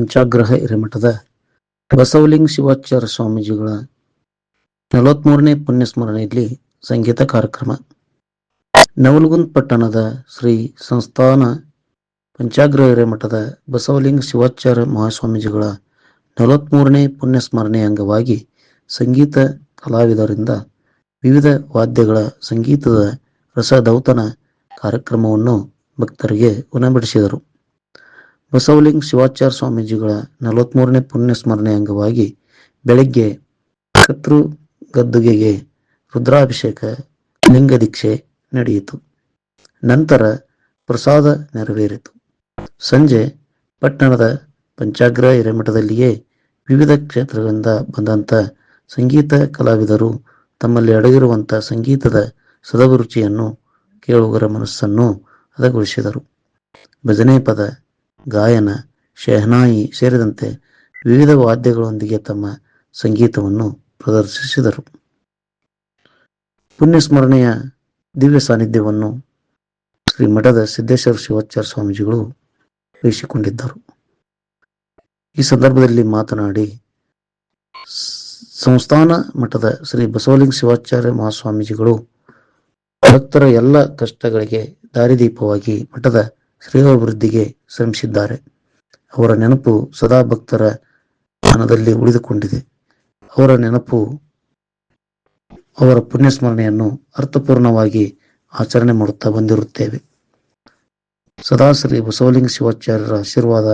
ಪಂಚಾಗ್ರಹ ಹಿರೇಮಠದ ಬಸವಲಿಂಗ ಶಿವಾಚಾರ್ಯ ಸ್ವಾಮೀಜಿಗಳ 43ನೇ ಪುಣ್ಯಸ್ಮರಣೆಯಲ್ಲಿ ಸಂಗೀತ ಕಾರ್ಯಕ್ರಮ. ನವಲಗುಂದ ಪಟ್ಟಣದ ಶ್ರೀ ಸಂಸ್ಥಾನ ಪಂಚಾಗ್ರಹ ಹಿರೇಮಠದ ಬಸವಲಿಂಗ ಶಿವಾಚಾರ್ಯ ಮಹಾಸ್ವಾಮೀಜಿಗಳ 43ನೇ ಪುಣ್ಯಸ್ಮರಣೆ ಅಂಗವಾಗಿ ಸಂಗೀತ ಕಲಾವಿದರಿಂದ ವಿವಿಧ ವಾದ್ಯಗಳ ಸಂಗೀತದ ರಸದೌತಣ ಕಾರ್ಯಕ್ರಮವನ್ನು ಭಕ್ತರಿಗೆ ಉಣಬಡಿಸಿದರು. ಬಸವಲಿಂಗ ಶಿವಾಚಾರ್ಯ ಸ್ವಾಮೀಜಿಗಳ 43ನೇ ಪುಣ್ಯಸ್ಮರಣೆ ಅಂಗವಾಗಿ ಬೆಳಗ್ಗೆ ಕರ್ತೃ ಗದ್ದುಗೆಗೆ ರುದ್ರಾಭಿಷೇಕ, ಲಿಂಗದೀಕ್ಷೆ ನಡೆಯಿತು. ನಂತರ ಪ್ರಸಾದ ನೆರವೇರಿತು. ಸಂಜೆ ಪಟ್ಟಣದ ಪಂಚಾಗ್ರಹ ಹಿರೇಮಠದಲ್ಲಿಯೇ ವಿವಿಧ ಕ್ಷೇತ್ರಗಳಿಂದ ಬಂದಂಥ ಸಂಗೀತ ಕಲಾವಿದರು ತಮ್ಮಲ್ಲಿ ಅಡಗಿರುವಂಥ ಸಂಗೀತದ ಸದಭಿರುಚಿಯನ್ನು ಕೇಳುಗರ ಮನಸ್ಸನ್ನು ಹದಗೊಳಿಸಿದರು. ಭಜನೆ ಪದ, ಗಾಯನ, ಶೆಹನಾಯಿ ಸೇರಿದಂತೆ ವಿವಿಧ ವಾದ್ಯಗಳೊಂದಿಗೆ ತಮ್ಮ ಸಂಗೀತವನ್ನು ಪ್ರದರ್ಶಿಸಿದರು. ಪುಣ್ಯಸ್ಮರಣೆಯ ದಿವ್ಯ ಸಾನ್ನಿಧ್ಯವನ್ನು ಶ್ರೀ ಮಠದ ಸಿದ್ದೇಶ್ವರ ಶಿವಾಚಾರ್ಯ ಸ್ವಾಮೀಜಿಗಳು ವಹಿಸಿಕೊಂಡಿದ್ದರು. ಈ ಸಂದರ್ಭದಲ್ಲಿ ಮಾತನಾಡಿ, ಸಂಸ್ಥಾನ ಮಠದ ಶ್ರೀ ಬಸವಲಿಂಗ ಶಿವಾಚಾರ್ಯ ಮಹಾಸ್ವಾಮೀಜಿಗಳು ಭಕ್ತರ ಎಲ್ಲ ಕಷ್ಟಗಳಿಗೆ ದಾರಿದೀಪವಾಗಿ ಮಠದ ಶ್ರೇಯೋಭಿವೃದ್ಧಿಗೆ ಶ್ರಮಿಸಿದ್ದಾರೆ. ಅವರ ನೆನಪು ಸದಾ ಭಕ್ತರ ಮನದಲ್ಲಿ ಉಳಿದುಕೊಂಡಿದೆ. ಅವರ ನೆನಪು, ಅವರ ಪುಣ್ಯಸ್ಮರಣೆಯನ್ನು ಅರ್ಥಪೂರ್ಣವಾಗಿ ಆಚರಣೆ ಮಾಡುತ್ತಾ ಬಂದಿರುತ್ತೇವೆ. ಸದಾ ಶ್ರೀ ಬಸವಲಿಂಗ ಶಿವಾಚಾರ್ಯರ ಆಶೀರ್ವಾದ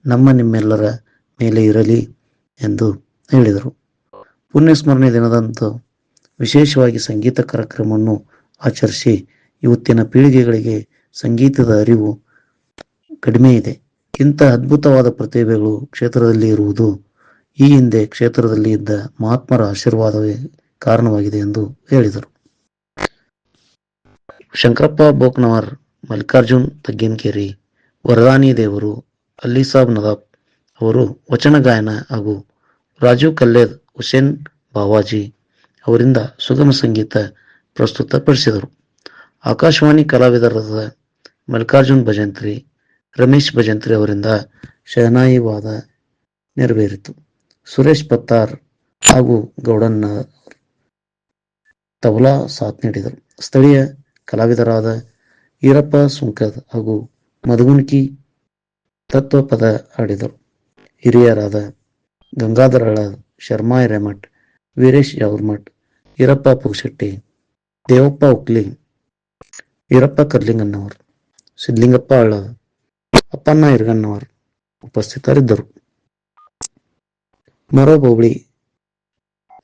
ನಮ್ಮ ನಿಮ್ಮೆಲ್ಲರ ಮೇಲೆ ಇರಲಿ ಎಂದು ಹೇಳಿದರು. ಪುಣ್ಯಸ್ಮರಣೆ ದಿನದಂದು ವಿಶೇಷವಾಗಿ ಸಂಗೀತ ಕಾರ್ಯಕ್ರಮವನ್ನು ಆಚರಿಸಿ ಇವತ್ತಿನ ಪೀಳಿಗೆಗಳಿಗೆ ಸಂಗೀತದ ಅರಿವು ಕಡಿಮೆ ಇದೆ. ಇಂಥ ಅದ್ಭುತವಾದ ಪ್ರತಿಭೆಗಳು ಕ್ಷೇತ್ರದಲ್ಲಿ ಇರುವುದು ಈ ಹಿಂದೆ ಕ್ಷೇತ್ರದಲ್ಲಿ ಇದ್ದ ಮಹಾತ್ಮರ ಆಶೀರ್ವಾದವೇ ಕಾರಣವಾಗಿದೆ ಎಂದು ಹೇಳಿದರು. ಶಂಕರಪ್ಪ ಬೋಕ್ನವರ್, ಮಲ್ಲಿಕಾರ್ಜುನ್ ತಗ್ಗಿನಕೇರಿ, ವರದಾನಿ ದೇವರು, ಅಲ್ಲಿಸಾಬ್ ನದಾಬ್ ಅವರು ವಚನ ಗಾಯನ ಹಾಗೂ ರಾಜೀವ್ ಕಲ್ಲೇದ್, ಹುಸೇನ್ ಬಾವಾಜಿ ಅವರಿಂದ ಸುಗಮ ಸಂಗೀತ ಪ್ರಸ್ತುತಪಡಿಸಿದರು. ಆಕಾಶವಾಣಿ ಕಲಾವಿದರಾದ ಮಲ್ಲಿಕಾರ್ಜುನ್ ಭಜಂತ್ರಿ, ರಮೇಶ್ ಭಜಂತ್ರಿ ಅವರಿಂದ ಶಹನಾಯಿ ವಾದ ನೆರವೇರಿತು. ಸುರೇಶ್ ಪತ್ತಾರ್ ಹಾಗೂ ಗೌಡಣ್ಣ ತಬಲಾ ಸಾಥ್ ನೀಡಿದರು. ಸ್ಥಳೀಯ ಕಲಾವಿದರಾದ ಈರಪ್ಪ ಸುಂಕದ್ ಹಾಗೂ ಮಧುಗುನ್ಕಿ ತತ್ವಪದ ಹಾಡಿದರು. ಹಿರಿಯರಾದ ಗಂಗಾಧರ ಹಳದ್, ಶರ್ಮಾ ಹಿರೇಮಠ್, ವೀರೇಶ್ ಯಾವರ್ಮಠ್, ಈರಪ್ಪ ಪುಗಶೆಟ್ಟಿ, ದೇವಪ್ಪ ಉಕ್ಲಿ, ಈರಪ್ಪ ಕರ್ಲಿಂಗನ್ನವರ್, ಸಿದ್ಲಿಂಗಪ್ಪ ಹಳ್ಳದ್, ಅಪ್ಪಣ್ಣ ಇರ್ಗನ್ನವರ್ ಉಪಸ್ಥಿತರಿದ್ದರು. ಮರೋಬ್ ಹೋಬಳಿ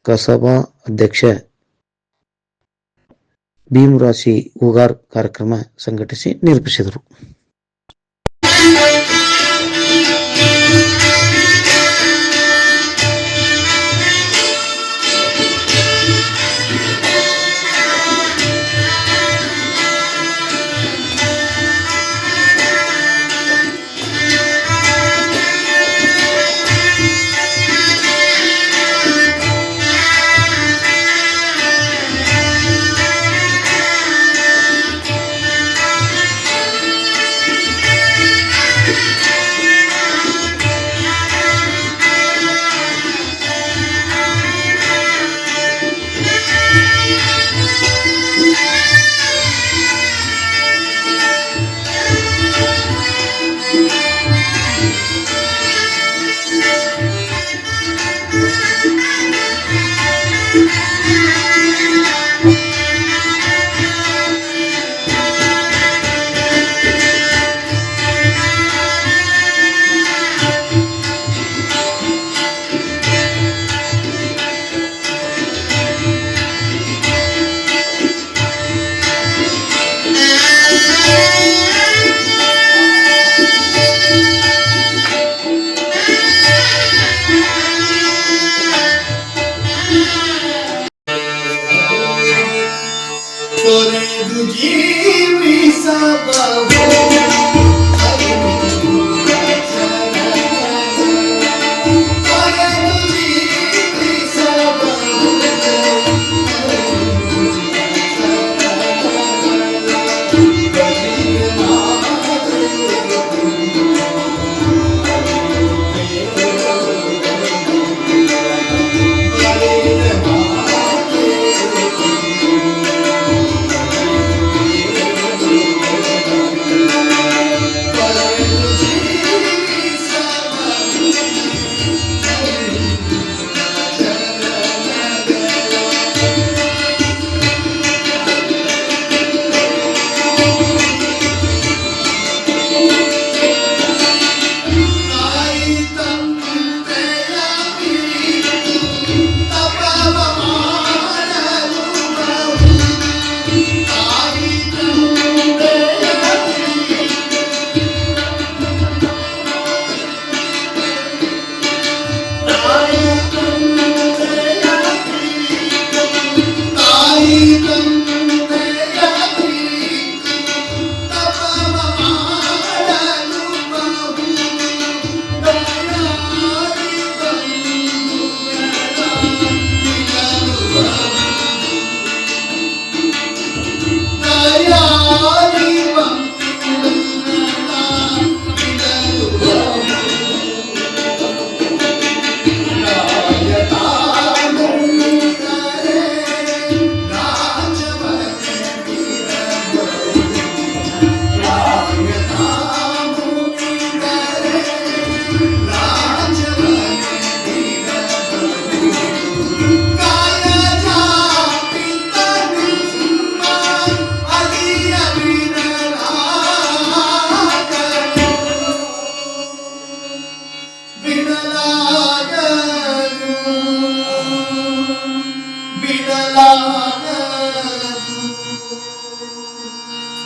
ಕಸಬಾ ಅಧ್ಯಕ್ಷ ಭೀಮರಾಶಿ ಹೂಗಾರ್ ಕಾರ್ಯಕ್ರಮ ಸಂಘಟಿಸಿ ನಿರೂಪಿಸಿದರು.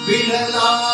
ಬಿಡಲಾಗ